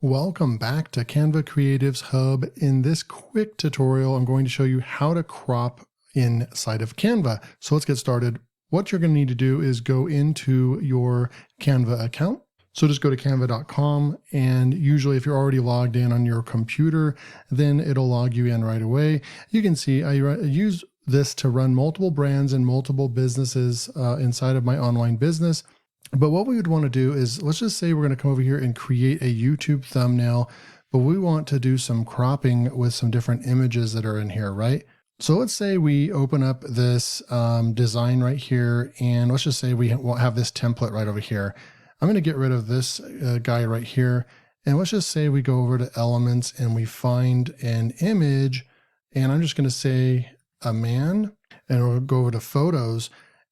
Welcome back to Canva Creatives Hub. In this quick tutorial, I'm going to show you how to crop inside of Canva. So let's get started. What you're going to need to do is go into your Canva account. So just go to canva.com, and usually if you're already logged in on your computer, then it'll log you in right away. You can see I use this to run multiple brands and multiple businesses inside of my online business. But what we would want to do is, let's just say we're going to come over here and create a YouTube thumbnail, but we want to do some cropping with some different images that are in here, right? So let's say we open up this design right here, and let's just say we have this template right over here. I'm going to get rid of this guy right here, and let's just say we go over to elements and we find an image, and I'm just going to say a man, and we'll go over to photos.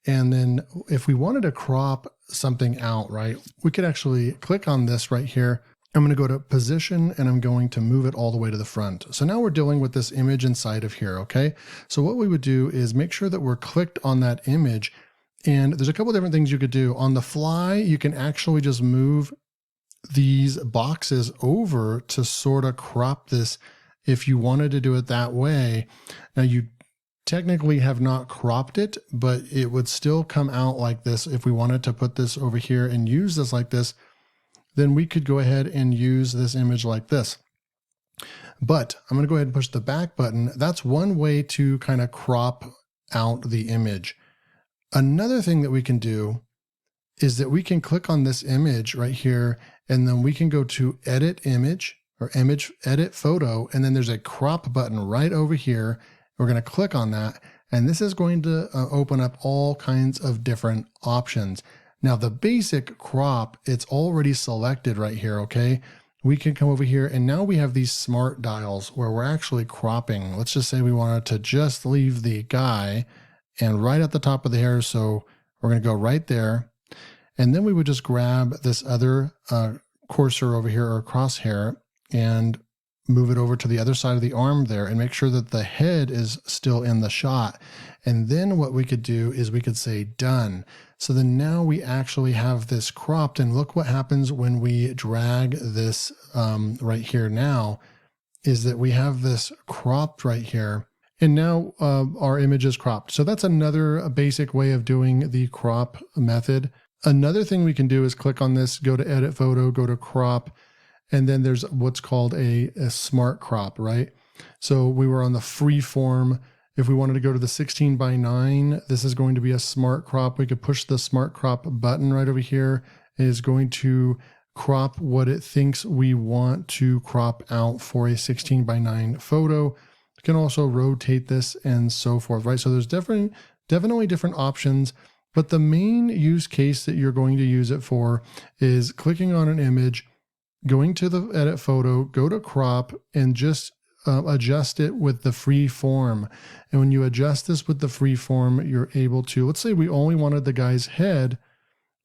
And then if we wanted to crop something out, right, we could actually click on this right here. I'm going to go to position and I'm going to move it all the way to the front. So now we're dealing with this image inside of here, okay? So what we would do is make sure that we're clicked on that image. And there's a couple different things you could do. On the fly, you can actually just move these boxes over to sort of crop this if you wanted to do it that way. Now you technically have not cropped it, but it would still come out like this. If we wanted to put this over here and use this like this, then we could go ahead and use this image like this. But I'm going to go ahead and push the back button. That's one way to kind of crop out the image. Another thing that we can do is that we can click on this image right here, and then we can go to edit image or image edit photo, and then there's a crop button right over here. We're going to click on that, and this is going to open up all kinds of different options. Now the basic crop, it's already selected right here, okay? We can come over here, and now we have these smart dials where we're actually cropping. Let's just say we wanted to just leave the guy and right at the top of the hair, so we're going to go right there. And then we would just grab this other cursor over here, or crosshair, and move it over to the other side of the arm there and make sure that the head is still in the shot. And then what we could do is we could say done. So then now we actually have this cropped, and look what happens when we drag this right here now is that we have this cropped right here. And now our image is cropped. So that's another basic way of doing the crop method. Another thing we can do is click on this, go to edit photo, go to crop, and then there's what's called a smart crop, right? So we were on the free form. If we wanted to go to the 16:9, this is going to be a smart crop. We could push the smart crop button right over here. It is going to crop what it thinks we want to crop out for a 16:9 photo. You can also rotate this and so forth, right? So there's definitely different options, but the main use case that you're going to use it for is clicking on an image, going to the edit photo, go to crop, and just adjust it with the free form. And when you adjust this with the free form, you're able to, let's say we only wanted the guy's head,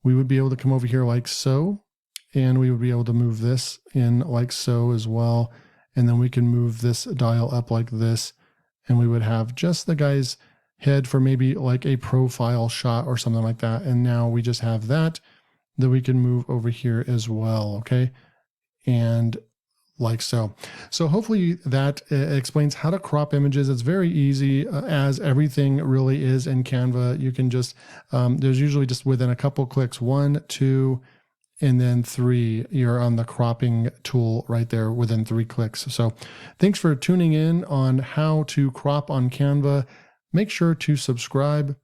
we would be able to come over here like so, and we would be able to move this in like so as well. And then we can move this dial up like this, and we would have just the guy's head for maybe like a profile shot or something like that. And now we just have that we can move over here as well, okay? And like so. So hopefully that explains how to crop images. It's very easy, as everything really is in Canva. You can just, there's usually just within a couple clicks, 1, 2, and then 3, you're on the cropping tool right there within 3 clicks. So thanks for tuning in on how to crop on Canva. Make sure to subscribe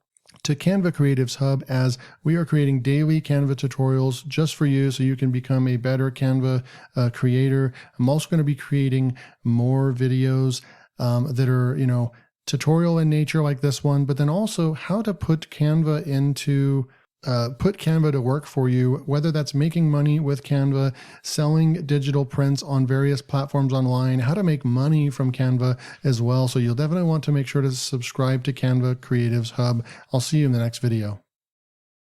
to Canva Creatives Hub, as we are creating daily Canva tutorials just for you so you can become a better Canva creator. I'm also going to be creating more videos that are, tutorial in nature like this one, but then also how to put Canva to work for you, whether that's making money with Canva, selling digital prints on various platforms online, how to make money from Canva as well. So you'll definitely want to make sure to subscribe to Canva Creatives Hub. I'll see you in the next video.